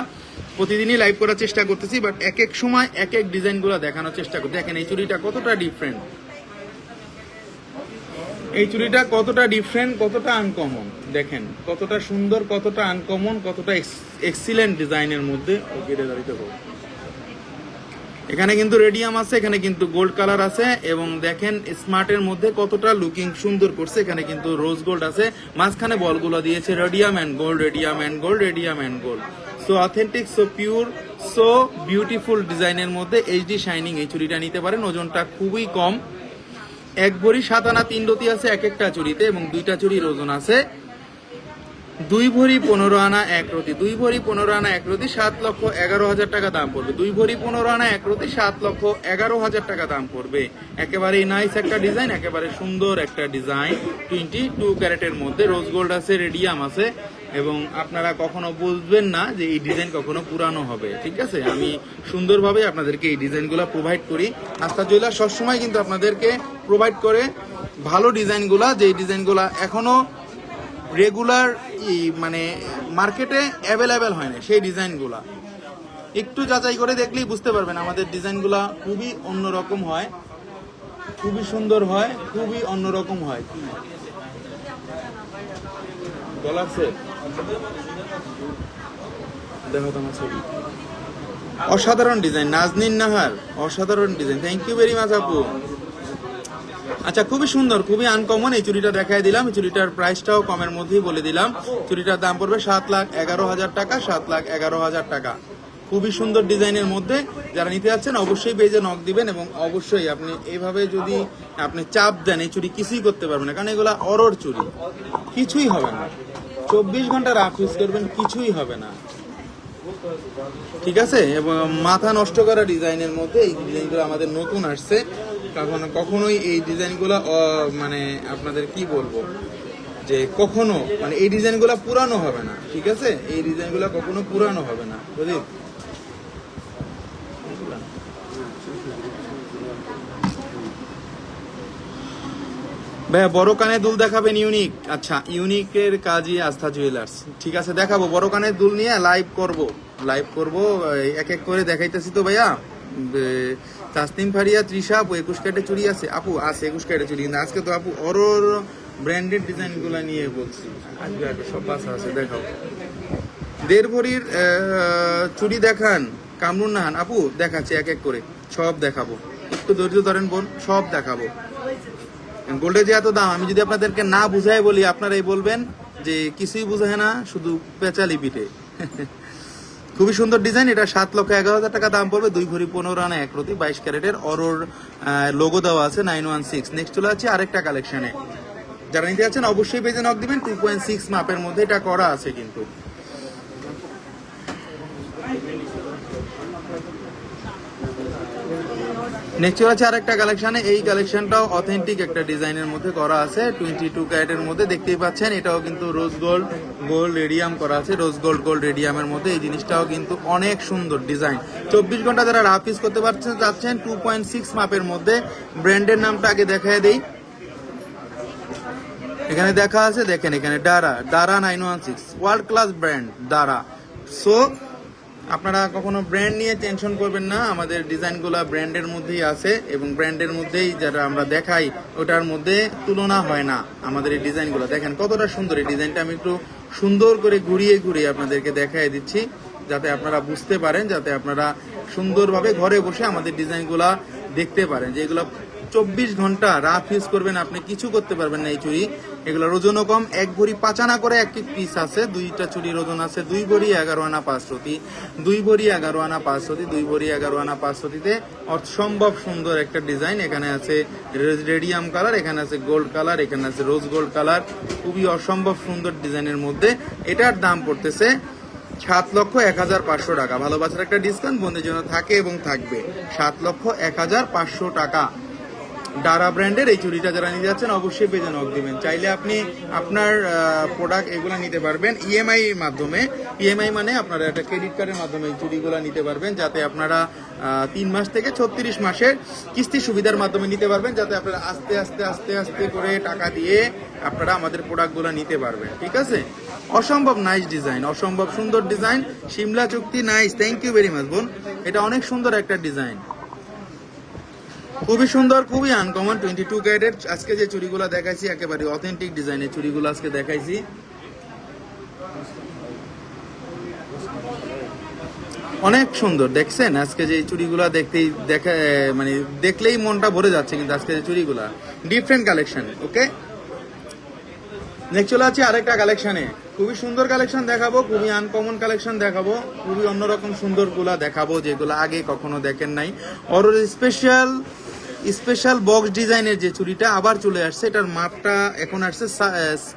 প্রতিদিনই লাইভ করার চেষ্টা করতেছি, বাট এক এক সময় এক এক ডিজাইনগুলো দেখানোর চেষ্টা করছি। দেখেন এই চুড়িটা কতটা ডিফারেন্ট, এই চুড়িটা কতটা ডিফারেন্ট, কতটা আনকমন, দেখেন কতটা সুন্দর, কতটা আনকমন, কতটা এক্সিলেন্ট ডিজাইনের মধ্যে। এখানে কিন্তু রেডিয়াম আছে, এখানে কিন্তু গোল্ড কালার আছে এবং দেখেন স্মার্টের মধ্যে কতটা লুকিং সুন্দর করছে। এখানে কিন্তু রোজ গোল্ড আছে, মাঝখানে বলগুলো দিয়েছে radium and gold, radium and gold, radium and gold. So authentic, so pure, so beautiful ডিজাইনের মধ্যে এইচডি শাইনিং এই চুড়িটা নিতে পারেন। ওজনটা খুবই কম, 1 ভরি 7 আনা 3 রতি আছে এক একটা চুড়িতে এবং 2টা চুড়ির ওজন আছে 2 ভরি 15 আনা 1 রতি, 2 ভরি 15 আনা 1 রতি 7,11,000 টাকা দাম পড়বে। 2 ভরি 15 আনা 1 রতি 7,11,000 টাকা দাম পড়বে। একেবারেই নাইস একটা ডিজাইন, একেবারে সুন্দর একটা ডিজাইন, 22 ক্যারেটের মধ্যে রোজ গোল্ড আছে, রেডিয়াম আছে, এবং আপনারা কখনো বুঝবেন না যে এই ডিজাইন কখনো পুরানো হবে। ঠিক আছে, আমি সুন্দরভাবে আপনাদেরকে এই ডিজাইনগুলো প্রোভাইড করি। আস্থা জুয়েলার্স সবসময় কিন্তু আপনাদেরকে প্রোভাইড করে ভালো ডিজাইনগুলা, যে ডিজাইনগুলা এখনো রেগুলার মানে মার্কেটে অ্যাভেলেবেল হয় না, সেই ডিজাইনগুলা একটু যাচাই করে দেখলেই বুঝতে পারবেন আমাদের ডিজাইনগুলা খুবই অন্যরকম হয়, খুবই সুন্দর হয়, খুবই অন্যরকম হয়। ডলার সেট দেখো তোমার ছবি, অসাধারণ ডিজাইন, নাজনীন নাহার, অসাধারণ design, thank you very much আপু। আচ্ছা, খুবই সুন্দর, খুবই আনকমন এই চুড়িটা দেখাই দিলাম। এই চুড়িটার প্রাইসটাও কমের মধ্যেই বলে দিলাম। চুড়িটার দাম পড়বে 7,11,000 টাকা, 7,11,000 টাকা। খুবই সুন্দর ডিজাইনের মধ্যে যারা নিতে যাচ্ছেন অবশ্যই পেজে নক দিবেন, এবং অবশ্যই আপনি এইভাবে যদি আপনি চাপ দেন এই চুড়ি কিছুই করতে পারবেন না, কারণ এগুলো অরর চুড়ি, কিছুই হবে না। 24 ঘন্টা রাফ ইউজ করবেন, কিছুই হবে না। ঠিক আছে, এবং মাথা নষ্ট করা ডিজাইনের মধ্যে এই ডিজাইনগুলো আমাদের নতুন আসছে। কখনোই এই ডিজাইনগুলো মানে আপনাদের কি বলবো যে কখনো মানে এই ডিজাইনগুলো পুরানো হবে না। ঠিক আছে, এই ডিজাইনগুলো কখনো পুরানো হবে না, বুঝলি? ভাইয়া বড় কানের দুল দেখাবেন ইউনিক? আচ্ছা, ইউনিকের কাজই আস্থা জুয়েলার্স। ঠিক আছে, দেখাবো বড় কানের দুল নিয়ে লাইভ করব, এক এক করে দেখাইতেছি তো ভাইয়া। তাসনিম ফারিয়া, তৃষা আপু 21 ক্যারেটের চুড়ি আছে? আপু আছে 21 ক্যারেটের চুড়ি, কিন্তু আজকে তো আপু অরোর ব্র্যান্ডেড ডিজাইনগুলো নিয়ে বলছি। আজকে সব বাসা আছে, দেখাও। 1.5 ভরির চুড়ি দেখান কামরুন নাহান আপু। দেখাচ্ছি এক এক করে, সব দেখাবো, একটু ধৈর্য ধরেন বোন, সব দেখাবো। গোল্ডের যে এত দাম, আমি যদি আপনাদেরকে না বুঝাই বলি আপনারাই বলবেন যে কিছুই বুঝায় না, শুধু পেঁচালি পিঠে। খুবই সুন্দর ডিজাইন, এটা 7,11,000 টাকা দাম পড়বে। 2 ভরি 15 আনা 1 রতি 22 ক্যারেটের, অরোর লোগো দেওয়া আছে 916। নেক্সট চলে আছে আরেকটা কালেকশনে, যারা নিতে যাচ্ছেন অবশ্যই পেজে নক দিবেন। 2.6 মাপের মধ্যে এটা করা আছে কিন্তু। নেক্সট আছে আরেকটা কালেকশনে, এই কালেকশনটাও অথেন্টিক একটা ডিজাইনের মধ্যে করা আছে, 22 ক্যারেটের মধ্যে দেখতেই পাচ্ছেন। এটাও কিন্তু রোজ গোল্ড রেডিয়াম করা আছে, রোজ গোল্ড রেডিয়ামের মধ্যে। এই জিনিসটাও কিন্তু অনেক সুন্দর ডিজাইন। 24 ঘন্টা যারা রাফ ইউজ করতে পারছেন যাচ্ছেন 2.6 মাপের মধ্যে। ব্র্যান্ডের নামটা আগে দেখায় দেই, এখানে দেখা আছে, দেখেন এখানে দারা 916, ওয়ার্ল্ড ক্লাস ব্র্যান্ড দারা। সো আপনারা কখনো ব্র্যান্ড নিয়ে টেনশন করবেন না, আমাদের ডিজাইনগুলো ব্র্যান্ডের মধ্যেই আছে, এবং ব্র্যান্ডের মধ্যেই যারা আমরা দেখাই ওটার মধ্যে তুলনা হয় না। আমাদের এই ডিজাইনগুলো দেখেন কতটা সুন্দর। এই ডিজাইনটা আমি একটু সুন্দর করে ঘুরিয়ে আপনাদেরকে দেখাই দিচ্ছি, যাতে আপনারা বুঝতে পারেন, যাতে আপনারা সুন্দরভাবে ঘরে বসে আমাদের ডিজাইনগুলা দেখতে পারেন, যে এগুলো 24 ঘন্টা রাফ ইউজ করবেন, আপনি কিছু করতে পারবেন না এই চুড়ি। এগুলোর ওজনও কম, 1 ভরি 5 আনা করে এক এক পিস আছে। 2টা চুড়ির ওজন আছে 2 ভরি 11 আনা 5 রতি, 2 ভরি 11 আনা 5 রতি, 2 ভরি 11 আনা 5 রতিতে অসম্ভব সুন্দর একটা ডিজাইন। এখানে আছে রেডিয়াম কালার, এখানে আছে গোল্ড কালার, এখানে আছে রোজ গোল্ড কালার, খুবই অসম্ভব সুন্দর ডিজাইনের মধ্যে। এটার দাম পড়তেছে 7,01,500 টাকা। ভালোবাসার একটা ডিসকাউন্ট বন্ধুদের জন্য থাকে এবং থাকবে, 7,01,500 টাকা। ডারা ব্র্যান্ডের এই চুড়িটা যারা নিতে যাচ্ছেন অবশ্যই পেজে নক দিবেন। চাইলে আপনি আপনার প্রোডাক্ট এগুলো নিতে পারবেন ইএমআই এর মাধ্যমে। ইএমআই মানে আপনারা একটা ক্রেডিট কার্ডের মাধ্যমে এই চুড়িগুলো নিতে পারবেন, যাতে আপনারা 3 মাস থেকে 36 মাসের কিস্তি সুবিধার মাধ্যমে নিতে পারবেন, যাতে আপনারা আস্তে আস্তে আস্তে আস্তে করে টাকা দিয়ে আপনারা আমাদের প্রোডাক্টগুলো নিতে পারবেন। ঠিক আছে, অসম্ভব নাইস ডিজাইন, অসম্ভব সুন্দর ডিজাইন। সিমলা চুক্তি nice, thank you very much বোন। এটা অনেক সুন্দর একটা ডিজাইন, খুবই সুন্দর, খুবই আনকমন। 22 ক্যারেটের আজকে যে চুড়িগুলো দেখাইছি একেবারে অথেন্টিক ডিজাইনের চুড়িগুলো আজকে দেখাইছি। অনেক সুন্দর, দেখছেন আজকে যে চুড়িগুলো মানে দেখলেই মনটা ভরে যাচ্ছে। কিন্তু আজকে যে চুড়িগুলো ডিফারেন্ট কালেকশন। ওকে, নেক্সট চলে আছে আরেকটা কালেকশনে, খুবই সুন্দর কালেকশন দেখাবো, খুবই আনকমন কালেকশন দেখাবো, খুবই অন্যরকম সুন্দরগুলা দেখাবো, যেগুলো আগে কখনো দেখেন নাই। অরোর স্পেশাল স্পেশাল বক্স ডিজাইনের যে চুড়িটা আবার চলে আসছে, এটার মাপটা এখন আসছে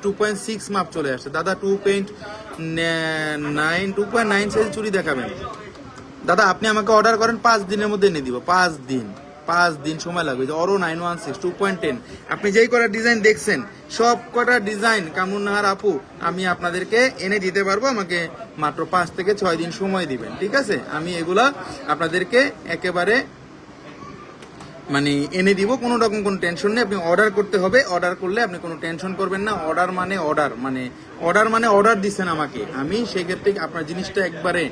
2.6 মাপ চলে আসছে। দাদা 2.9 সাইজ চুড়ি দেখাবেন দাদা? আপনি আমাকে অর্ডার করেন, 5 দিনের মধ্যে এনে দিব। 5 দিন সময় লাগবে। অরো 916 2.10, আপনি যেই কটা ডিজাইন দেখছেন সব কটা ডিজাইন কামরুন্নাহার আপু আমি আপনাদেরকে এনে দিতে পারবো। আমাকে মাত্র 5 থেকে 6 দিন সময় দিবেন, ঠিক আছে? আমি এগুলা আপনাদেরকে একেবারে মানে এনে দিব, কোনো রকম কোনো টেনশন নেই। আপনি অর্ডার করতে হবে, অর্ডার করলে আপনি কোনো টেনশন করবেন না। অর্ডার মানে অর্ডার দিচ্ছেন আমাকে, আমি সেক্ষেত্রে আপনার জিনিসটা একবারে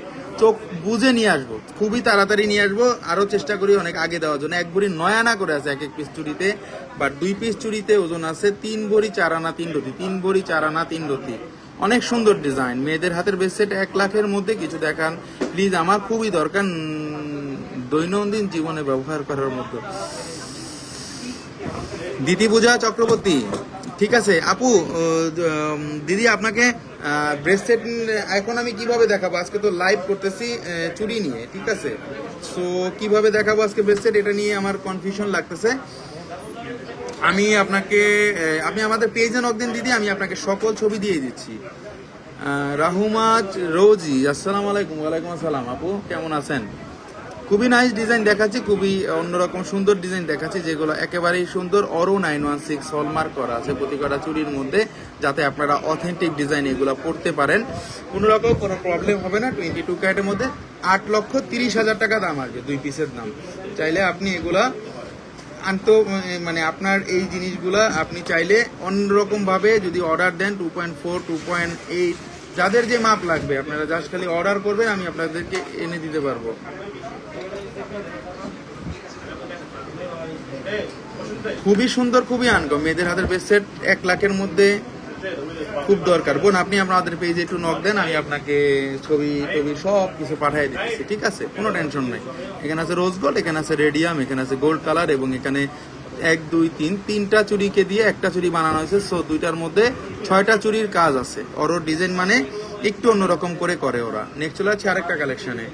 চোখ বুঝে নিয়ে আসবো, খুবই তাড়াতাড়ি নিয়ে আসবো। আরও চেষ্টা করি অনেক আগে দেওয়ার জন্য। 1 ভরি 9 আনা করে আছে এক পিস চুড়িতে, বা 2 পিস চুড়িতে ওজন আছে 3 ভরি 4 আনা 3 রতি, 3 ভরি 4 আনা 3 রতি। অনেক সুন্দর ডিজাইন, মেয়েদের হাতের বেসেট 1 লাখের মধ্যে কিছু দেখান প্লিজ, আমার খুবই দরকার দৈনন্দিন জীবনে ব্যবহার করার মতো। দিদি পূজা চক্রবর্তী, ঠিক আছে আপু। দিদি আপনাকে ব্রেসলেট এখন আমি কিভাবে দেখাবো? আজকে তো লাইভ করতেছি চুড়ি নিয়ে, ঠিক আছে? সো কিভাবে দেখাবো আজকে ব্রেসলেট, এটা নিয়ে আমার কনফিউশন লাগতেছে। আমি আপনাকে আপনি আমাদের পেজে নক দিন দিদি, আমি আপনাকে সকল ছবি দিয়ে দিচ্ছি। রাহুমাজ রোজি, আসসালামু আলাইকুম। ওয়ালাইকুম আসসালাম আপু, কেমন আছেন? খুবই নাইস ডিজাইন দেখাচ্ছি, খুবই অন্যরকম সুন্দর ডিজাইন দেখাচ্ছি, যেগুলো একেবারেই সুন্দর। অরো 916 হলমার্ক করা আছে প্রতি কটা চুড়ির মধ্যে, যাতে আপনারা অথেন্টিক ডিজাইন এগুলো পড়তে পারেন, কোনো রকম কোনো প্রবলেম হবে না। 22 ক্যারেটের মধ্যে 8,30,000 টাকা দাম আসবে 2 পিসের দাম। চাইলে আপনি এগুলা আনতো মানে আপনার এই জিনিসগুলা আপনি চাইলে অন্যরকম ভাবে যদি অর্ডার দেন 2.4 2.8 যাদের যে মাপ লাগবে আপনারা জাস্ট খালি অর্ডার করবেন, আমি আপনাদেরকে এনে দিতে পারবো। খুবই সুন্দর, খুবই আনকম, মেয়েদের হাতের বেসেট 1 লাখের মধ্যে খুব দরকার। বোন আপনি আপনাদের পেজে একটু নক দেন, আমি আপনাকে ছবি সব কিছু পাঠিয়ে দিচ্ছি, ঠিক আছে? কোনো টেনশন নাই। এখানে আছে রোজ গোল্ড, এখানে আছে রেডিয়াম, এখানে আছে গোল্ড কালার, এবং এখানে 1 2 3 তিনটা চুড়িকে দিয়ে একটা চুড়ি বানানো হয়েছে। সো 2টার মধ্যে 6টা চুড়ির কাজ আছে। ওর ডিজাইন মানে একটু অন্যরকম করে ওরা। নেক্সট চলে আছে আরেকটা কালেকশনে।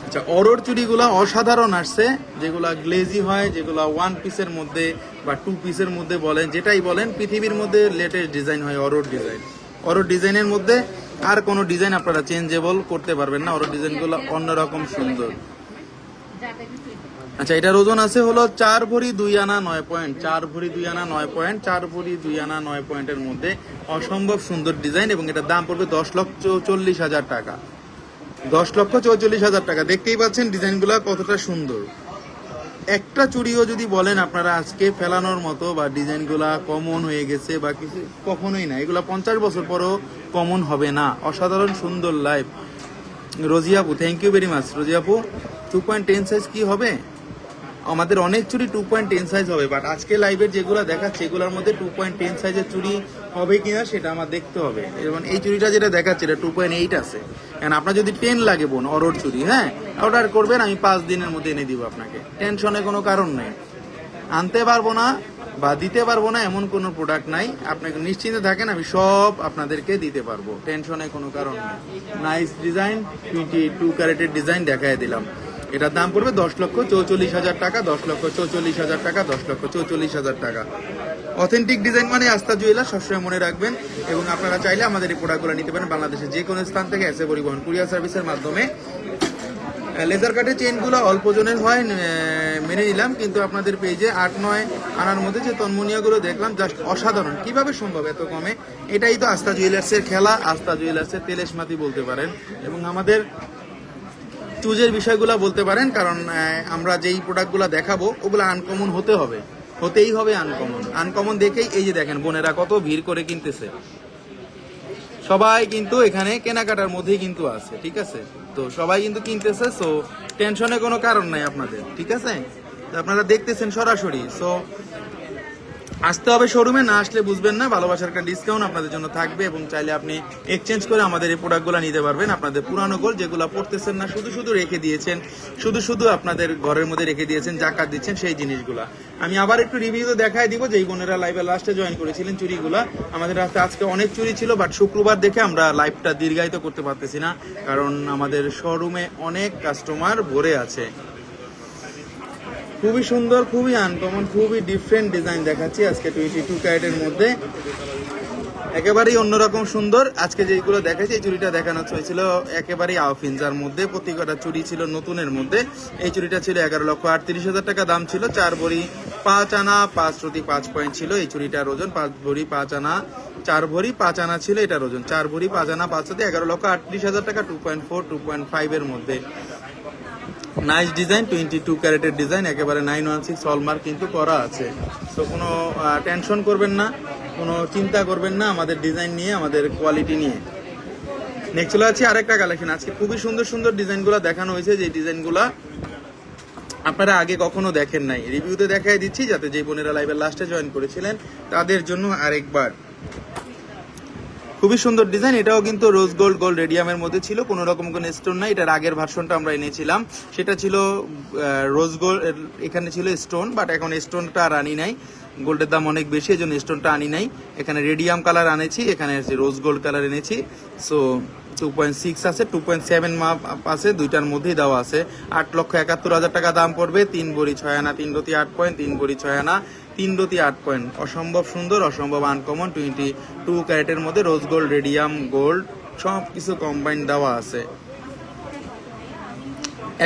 আচ্ছা, অরোর চুড়িগুলা অসাধারণ আসছে, যেগুলা গ্লেজি হয়, যেগুলা 1 পিসের মধ্যে বা 2 পিসের মধ্যে বলেন, যেটাই বলেন, পৃথিবীর মধ্যে লেটেস্ট ডিজাইন হয় অরোর ডিজাইন। অরোর ডিজাইনের মধ্যে আর কোনো ডিজাইন আপনারা চেঞ্জেবল করতে পারবেন না। অরোর ডিজাইনগুলো অন্যরকম সুন্দর। আচ্ছা, এটার ওজন আছে হলো 4 ভরি 2 আনা 9 পয়েন্ট, 4 ভরি 2 আনা 9 পয়েন্ট, 4 ভরি 2 আনা 9 পয়েন্টের মধ্যে অসম্ভব সুন্দর ডিজাইন, এবং এটার দাম পড়বে 10,40,000 টাকা। 10,44,000 টাকা। দেখতেই পাচ্ছেন ডিজাইনগুলো কতটা সুন্দর। একটা চুড়িও যদি বলেন আপনারা আজকে ফেলানোর মতো বা ডিজাইনগুলা কমন হয়ে গেছে বা কিছু, কখনোই না। এগুলা 50 বছর পরেও কমন হবে না। অসাধারণ সুন্দর লাইভ। রোজিয়াপু, থ্যাংক ইউ ভেরি মাচ। রোজিয়াপু 2.10 সাইজ কি হবে? আমাদের অনেক চুড়ি 2.10 সাইজ হবে, বাট আজকে লাইভের যেগুলো দেখাচ্ছে এগুলোর মধ্যে 2.10 সাইজের চুড়ি হবে কিনা সেটা আমার দেখতে হবে। যেমন এই চুড়িটা যেটা দেখাচ্ছে এটা 2.8 আছে। কারণ আপনার যদি 10 লাগে বোন অরোর চুড়ি, হ্যাঁ অর্ডার করবেন, আমি 5 দিনের মধ্যে এনে দিব আপনাকে। টেনশনে কোনো কারণ নেই। আনতে পারবো না বা দিতে পারবো না এমন কোনো প্রোডাক্ট নাই, আপনাকে নিশ্চিন্তে থাকেন, আমি সব আপনাদেরকে দিতে পারবো, টেনশনে কোনো কারণ নেই। নাইস ডিজাইন, 22 ক্যারেটের ডিজাইন দেখায় দিলাম। এটার দাম পড়বে 10,44,000 টাকা, 10,44,000 টাকা, 10,44,000 টাকা। অথেন্টিক ডিজাইন মানে আস্থা জুয়েলার, সবসময় মনে রাখবেন। এবং আপনারা চাইলে আমাদের এই প্রোডাক্টগুলো নিতে পারেন বাংলাদেশের যে কোনো স্থান থেকে এসে পরিবহন কুরিয়ার সার্ভিসের মাধ্যমে। লেজার কাটের চেইনগুলো অল্প ওজনের হয়, মেনে নিলাম, কিন্তু আপনাদের পেজে 8-9 আনার মধ্যে যে তন্মনিয়াগুলো দেখলাম জাস্ট অসাধারণ। কিভাবে সম্ভব এত কমে? এটাই তো আস্থা জুয়েলার্সের খেলা, আস্থা জুয়েলার্সের তেলেশমাতি বলতে পারেন, এবং আমাদের চুজের বিষয়গুলো বলতে পারেন। কারণ আমরা যেই প্রোডাক্টগুলো দেখাবো ওগুলো আনকমন হতেই হবে আনকমন দেখেই এই যে দেখেন বোনেরা কত ভিড় করে কিনতেছে। সবাই কিন্তু এখানে কেনাকাটার মধ্যেই কিন্তু আছে, ঠিক আছে? তো সবাই কিন্তু কিনতেছে, সো টেনশনে কোনো কারণ নাই আপনাদের, ঠিক আছে? তো আপনারা দেখতেছেন সরাসরি, সো আসতে হবে শোরুমে, না আসলে বুঝবেন না। ভালোবাসার একটা ডিসকাউন্ট আপনাদের জন্য থাকবে, এবং চাইলে আপনি এক্সচেঞ্জ করে আমাদের এই প্রোডাক্টগুলো নিতে পারবেন। আপনাদের পুরানো গোল যেগুলো পড়তেছেন না, শুধু রেখে দিয়েছেন, শুধু আপনাদের ঘরের মধ্যে রেখে দিয়েছেন, জাকাত দিচ্ছেন, সেই জিনিসগুলা আমি আবার একটু রিভিউতে দেখাই দিব। যেই বোনেরা লাইভে লাস্টে জয়েন করেছিলেন চুরিগুলা, আমাদের হাতে আজকে অনেক চুরি ছিল, বাট শুক্রবার দেখে আমরা লাইভটা দীর্ঘায়িত করতে পারতেছি না, কারণ আমাদের শোরুমে অনেক কাস্টমার ভরে আছে। খুবই সুন্দর, খুবই আনকমন, খুবই ডিফারেন্ট ডিজাইন দেখাচ্ছি আজকে 22 ক্যারেটের মধ্যে, একেবারেই অন্যরকম সুন্দর। আজকে যেগুলো দেখাচ্ছি, এই চুড়িটা দেখানো হয়েছিল একেবারেই আউফিনজার মধ্যে, প্রতিটা চুড়ি ছিল নতুনের মধ্যে। এই চুড়িটা ছিল 11,38,000 টাকা দাম ছিল, 4 ভরি 5 আনা 5 প্রতি 5 পয়েন্ট ছিল এই চুড়িটার ওজন। 5 ভরি 5 আনা 4 ভরি 5 আনা ছিল এটার ওজন, 4 ভরি 5 আনা 5 সাথে 11,38,000 টাকা, 2.4 2.5 এর মধ্যে। নাইস ডিজাইন, 22 ক্যারেটের ডিজাইন, একেবারে 916 হলমার্ক কিন্তু করা আছে। তো কোনো টেনশন করবেন না, কোনো চিন্তা করবেন না আমাদের ডিজাইন নিয়ে, আমাদের কোয়ালিটি নিয়ে। নেক্সট চলে আছে আরেকটা কালেকশন। আজকে খুবই সুন্দর সুন্দর ডিজাইনগুলো দেখানো হয়েছে, যে ডিজাইনগুলো আপনারা আগে কখনো দেখেন নাই। রিভিউতে দেখাই দিচ্ছি যাতে যে বোনেরা লাইভের লাস্টে জয়েন করেছিলেন তাদের জন্য আরেকবার। খুবই সুন্দর ডিজাইন, এটাও কিন্তু রোজ গোল্ড রেডিয়ামের মধ্যে ছিল, কোনো রকম কোনো স্টোন নাই। এটার আগের ভার্সনটা আমরা এনেছিলাম, সেটা ছিল রোজ গোল্ড, এখানে ছিল স্টোন, বাট এখন স্টোনটা আর আনি নাই, গোল্ডের দাম অনেক বেশি, এই জন্য স্টোনটা আনি নাই। এখানে রেডিয়াম কালার আনেছি, এখানে রোজ গোল্ড কালার এনেছি। সো 2.6 আছে, 2.7 মাপ আছে, দুইটার মধ্যেই দেওয়া আছে। 8,71,000 টাকা দাম পড়বে। 3 ভরি 6 আনা 3 রতি 8 পয়েন্ট, 3 ভরি 6 আনা 3 রতি 8 পয়েন্ট। অসম্ভব সুন্দর, অসম্ভব আনকমন, 22 ক্যারেটের মধ্যে রোজ গোল্ড, রেডিয়াম গোল্ড সব কিছু কম্বাইন দেওয়া আছে।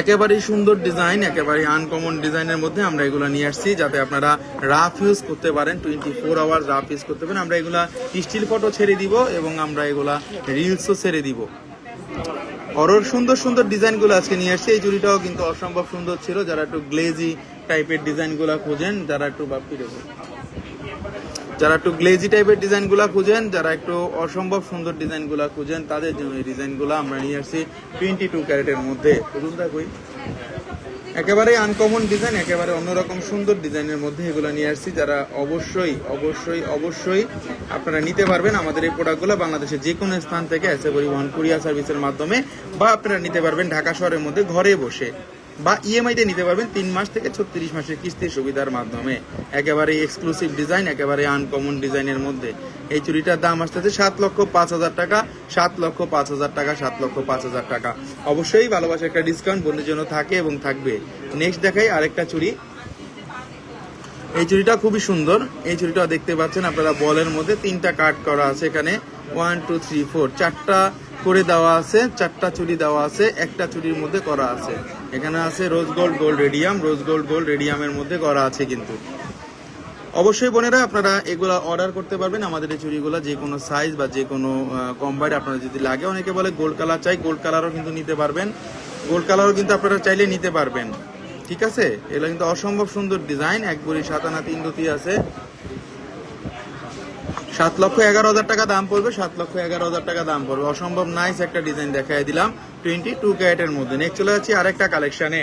একেবারেই সুন্দর ডিজাইন, একেবারেই আনকমন ডিজাইনের মধ্যে আমরা এগুলো নিয়ে আসছি যাতে আপনারা রাফ ইউজ করতে পারেন, 24 আওয়ার রাফ ইউজ করতে পারেন। আমরা এগুলা স্টিল ফটো ছেড়ে দিব এবং আমরা এগুলা রিলসও ছেড়ে দিব। অরর সুন্দর সুন্দর ডিজাইনগুলো আজকে নিয়ে আসছি। এই চুড়িটাও কিন্তু অসম্ভব সুন্দর ছিল, যারা একটু গ্লেজি টাইপের ডিজাইনগুলো খুঁজেন, যারা একটু গ্লেজি টাইপের ডিজাইনগুলো খুঁজেন, যারা একটু অসম্ভব সুন্দর ডিজাইনগুলো খুঁজেন, তাদের জন্য এই ডিজাইনগুলো আমরা নিয়ে আসছি 22 ক্যারেটের মধ্যে। একেবারে আনকমন ডিজাইন, একেবারে অন্যরকম সুন্দর ডিজাইনের মধ্যে এগুলো নিয়ে আসছি, যারা অবশ্যই অবশ্যই অবশ্যই আপনারা নিতে পারবেন আমাদের এই প্রোডাক্টগুলো বাংলাদেশের যে কোনো স্থান থেকে এসে পরিবহন কুরিয়ার সার্ভিসের মাধ্যমে, বা আপনারা নিতে পারবেন ঢাকা শহরের মধ্যে ঘরে বসে, বা ইএমআইতে নিতে পারবেন 3 মাস থেকে 36 মাসের কিস্তির সুবিধার মাধ্যমে। একেবারে এক্সক্লুসিভ ডিজাইন, একেবারে আনকমন ডিজাইনের মধ্যে এই চুড়িটার দাম আসতেছে 7,05,000 টাকা, 7,05,000 টাকা, 7,05,000 টাকা। অবশ্যই ভালোবাসা একটা ডিসকাউন্ট বন্ধুর জন্য থাকে এবং থাকবে। নেক্সট দেখাই আরেকটা চুড়ি। এই চুড়িটা খুবই সুন্দর, এই চুড়িটা দেখতে পাচ্ছেন আপনারা, বলের মধ্যে 3টা কাট করা আছে, এখানে 1 2 3 4 4টা করে দেওয়া আছে, 4টা চুড়ি দেওয়া আছে, একটা চুড়ির মধ্যে করা আছে। এখানে আছে rose gold radium, rose gold রেডিয়ামের মধ্যে করা আছে। কিন্তু অবশ্যই বোনেরা আপনারা এগুলা অর্ডার করতে পারবেন আমাদের এই চুড়িগুলো, যে কোনো সাইজ বা যে কোনো কম্বাইড আপনারা যদি লাগে। অনেকে বলে গোল্ড কালার চাই, গোল্ড কালারও কিন্তু নিতে পারবেন, গোল্ড কালারও কিন্তু আপনারা চাইলে নিতে পারবেন। ঠিক আছে, এগুলো কিন্তু অসম্ভব সুন্দর ডিজাইন। 1 ভরি 7 আনা 3 রতি আছে, 7,11,000 টাকা দাম পড়বে, 7,11,000 টাকা দাম পড়বে। অসম্ভব নাইস একটা ডিজাইন দেখাই দিলাম 22 ক্যারেটের মধ্যে। নেক্সট চলে যাচ্ছি আরেকটা কালেকশনে।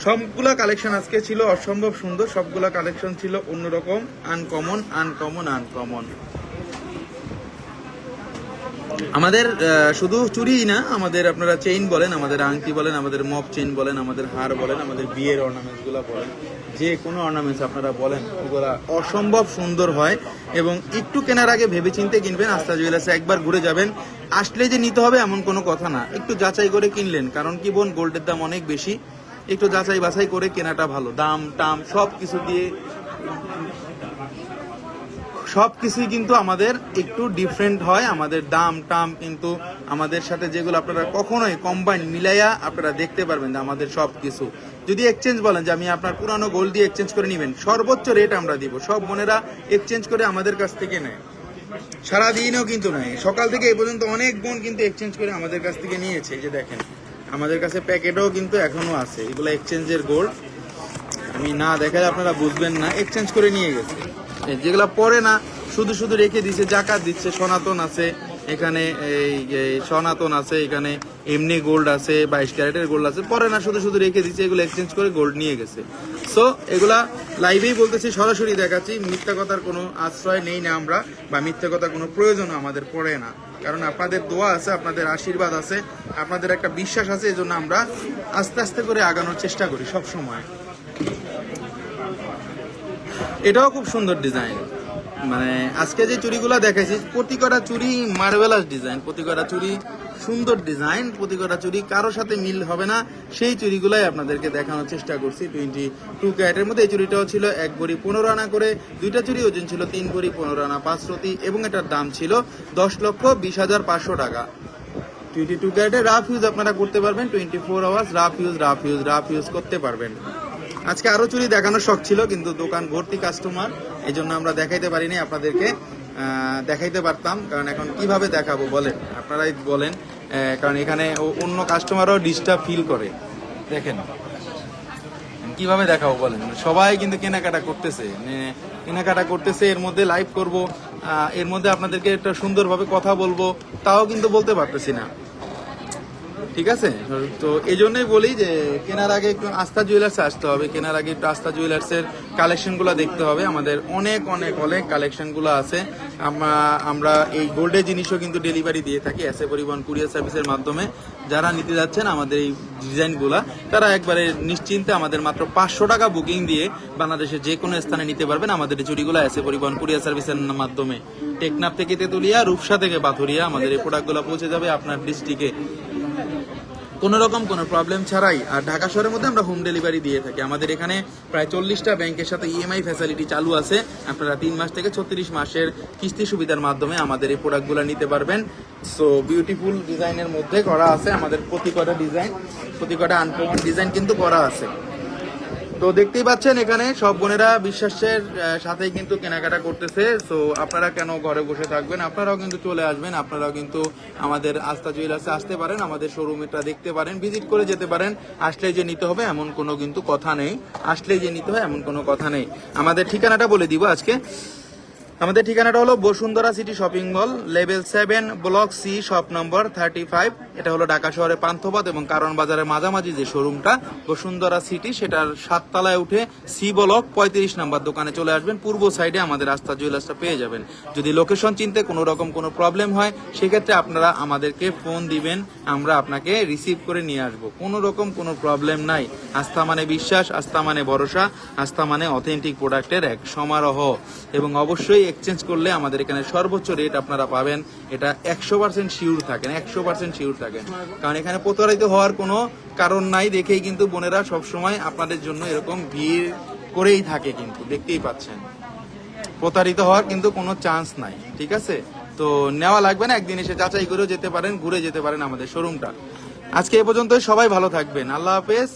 সবগুলা কালেকশন আজকে ছিল অসম্ভব সুন্দর, সবগুলা কালেকশন ছিল অন্যরকম, আনকমন আনকমন আনকমন। আমাদের শুধু চুরি না, আমাদের আপনারা চেইন বলেন, আমাদের আংটি বলেন, আমাদের মপ চেইন বলেন, আমাদের হার বলেন, আমাদের বিয়ের অর্নামেন্টস গুলা বলেন, যে কোনো অর্নামেন্টস আপনারা বলেন, ওগুলা অসম্ভব সুন্দর হয়। এবং একটু কেনার আগে ভেবেচিন্তে কিনবেন। আস্থা জুয়েলার্সে একবার ঘুরে যাবেন, আসলে যে নিতে হবে এমন কোনো কথা না, একটু যাচাই করে কিনলেন। কারণ কি বোন, গোল্ডের দাম অনেক বেশি, একটু যাচাই বাছাই করে কেনাটা ভালো। দাম টাম সব কিছু দিয়ে সবকিছুই কিন্তু আমাদের একটু ডিফারেন্ট হয়। আমাদের দাম টাম কিন্তু আমাদের সাথে যেগুলো আপনারা কখনোই কম্বাইন মিলাইয়া আপনারা দেখতে পারবেন যে আমাদের সবকিছু। যদি এক্সচেঞ্জ বলেন যে আমি আপনার পুরানো গোল্ড দিয়ে এক্সচেঞ্জ করে নেবেন, সর্বোচ্চ রেট আমরা দিব। সব বোনেরা এক্সচেঞ্জ করে আমাদের কাছ থেকে নেয়, সারাদিনও কিন্তু নেয়। সকাল থেকে এই পর্যন্ত অনেক বোন কিন্তু এক্সচেঞ্জ করে আমাদের কাছ থেকে নিয়েছে। যে দেখেন আমাদের কাছে প্যাকেটও কিন্তু এখনো আছে, এগুলো এক্সচেঞ্জের গোল্ড। আমি না দেখালে আপনারা বুঝবেন না, এক্সচেঞ্জ করে নিয়ে গেছে। যেগুলা পরে না, শুধু শুধু রেখে দিচ্ছে, জাকাত দিচ্ছে। সনাতন আছে এখানে, এই সনাতন আছে এখানে, এমনি গোল্ড আছে, 22 ক্যারেটের গোল্ড আছে, পরে না শুধু শুধু রেখে দিচ্ছে, এগুলো এক্সচেঞ্জ করে গোল্ড নিয়ে গেছে। সো এগুলা লাইভেই বলতেছি, সরাসরি দেখাচ্ছি, মিথ্যা কথার কোনো আশ্রয় নেই না আমরা, বা মিথ্যা কথার কোনো প্রয়োজনও আমাদের পড়ে না। কারণ আপনাদের দোয়া আছে, আপনাদের আশীর্বাদ আছে, আপনাদের একটা বিশ্বাস আছে, এই জন্য আমরা আস্তে আস্তে করে আগানোর চেষ্টা করি সব সময়। এটাও খুব সুন্দর ডিজাইন। মানে আজকে যে চুড়িগুলো দেখাইছি, প্রতি কটা চুড়ি মার্বেলাস ডিজাইন, প্রতি কটা চুড়ি সুন্দর ডিজাইন, প্রতিটা চুড়ি কারোর সাথে মিল হবে না, সেই চুড়িগুলাই আপনাদেরকে দেখানোর চেষ্টা করছি। 22 ক্যারেটের মধ্যে এই চুড়িটাও ছিল 1 ভরি 15 আনা করে, দুইটা চুড়ি ওজন ছিল 3 ভরি 15 আনা 5 রতি, এবং এটার দাম ছিল 10,20,500 টাকা। 22 ক্যারেটে রাফ ইউজ আপনারা করতে পারবেন, 24 আওয়ার্স রাফ ইউজ করতে পারবেন। আজকে আরো চুড়ি দেখানোর শখ ছিল, কিন্তু দোকান ভর্তি কাস্টমার, এই জন্য আমরা দেখাইতে পারিনি আপনাদেরকে। দেখাইতে পারতাম, কারণ এখন কিভাবে দেখাবো বলেন, আপনারাই বলেন, কারণ এখানে অন্য কাস্টমারও ডিস্টার্ব ফিল করে। দেখেন কিভাবে দেখাবো বলেন, সবাই কিন্তু কেনাকাটা করতেছে, এর মধ্যে লাইভ করব, এর মধ্যে আপনাদেরকে একটা সুন্দরভাবে কথা বলবো, তাও কিন্তু বলতে পারতেছি না। ঠিক আছে, তো এই জন্যই বলি যে কেনার আগে একটু আস্থা জুয়েলার্সে আসতে হবে, কেনার আগে একটু আস্থা জুয়েলার্সের কালেকশনগুলো দেখতে হবে। আমাদের অনেক কালেকশনগুলো আছে। আমরা এই গোল্ডের জিনিসও কিন্তু ডেলিভারি দিয়ে থাকি এসএ পরিবহন কুরিয়ার সার্ভিসের মাধ্যমে। যারা নিতে যাচ্ছেন আমাদের এই ডিজাইনগুলা, তারা একবারে নিশ্চিন্তে আমাদের মাত্র 500 টাকা বুকিং দিয়ে বাংলাদেশের যে কোনো স্থানে নিতে পারবেন আমাদের এই চুড়িগুলো এসএ পরিবহন কুরিয়ার সার্ভিসের মাধ্যমে। টেকনাফ থেকে তেতুলিয়া, রূপসা থেকে পাথুরিয়া আমাদের এই প্রোডাক্টগুলো পৌঁছে যাবে আপনার ডিস্ট্রিক্টে কোনো রকম কোনো প্রবলেম ছাড়াই। আর ঢাকা শহরের মধ্যে আমরা হোম ডেলিভারি দিয়ে থাকি। আমাদের এখানে প্রায় 40টা ব্যাংকের সাথে ইএমআই ফ্যাসিলিটি চালু আছে। আপনারা 3 মাস থেকে 36 মাসের কিস্তি সুবিধার মাধ্যমে আমাদের এই প্রোডাক্টগুলো নিতে পারবেন। সো বিউটিফুল ডিজাইনের মধ্যে করা আছে আমাদের প্রতিকটা আনকমন ডিজাইন কিন্তু করা আছে। তো দেখতেই পাচ্ছেন এখানে সব বোনেরা বিশ্বাসের সাথেই কিন্তু কেনাকাটা করতেছে। সো আপনারা কেন ঘরে বসে থাকবেন, আপনারাও কিন্তু চলে আসবেন, আপনারাও কিন্তু আমাদের আস্থা জুয়েলার্সে আসতে পারেন, আমাদের শোরুমটা দেখতে পারেন, ভিজিট করে যেতে পারেন। আসলেই যে নিতে হবে এমন কোনো কিন্তু কথা নেই, আমাদের ঠিকানাটা বলে দিব আজকে। আমাদের ঠিকানাটা হলো Bashundhara city shopping mall, level 7, block C, shop number 35। এটা হলো ঢাকা শহরের পান্থপথ এবং কারণ বাজারের মাঝামাঝি যে শোরুমটা বসুন্ধরা সিটি, সেটার 7 তলায় উঠে সি ব্লক 35 নাম্বার দোকানে চলে আসবেন। পূর্ব সাইডে আমাদের আস্থা জুয়েলার্সটা পেয়ে যাবেন। যদি লোকেশন চিনতে কোনো রকম কোনো প্রবলেম হয়, সেক্ষেত্রে আপনারা আমাদেরকে ফোন দিবেন, আমরা আপনাকে রিসিভ করে নিয়ে আসবো। কোনো রকম কোনো প্রবলেম নাই। আস্থা মানে বিশ্বাস, আস্থা মানে ভরসা, আস্থা মানে অথেন্টিক প্রোডাক্টের এক সমারোহ। এবং অবশ্যই এক্সচেঞ্জ করলে আমাদের এখানে সর্বোচ্চ রেট আপনারা পাবেন, এটা 100% শিওর থাকেন, 100% শিওর থাকেন। কারণ এখানে প্রতারিত হওয়ার কোনো কারণ নাই, দেখেই কিন্তু বোনেরা সবসময় আপনাদের জন্য এরকম ভিড় করেই থাকে, কিন্তু দেখতেই পাচ্ছেন প্রতারিত হওয়ার কিন্তু কোনো চান্স নাই। ঠিক আছে, তো নেওয়া লাগবে না, একদিন এসে যাচাই করেও যেতে পারেন, ঘুরে যেতে পারেন আমাদের শোরুমটা। আজকে এ পর্যন্তই, সবাই ভালো থাকবেন। আল্লাহ হাফেজ।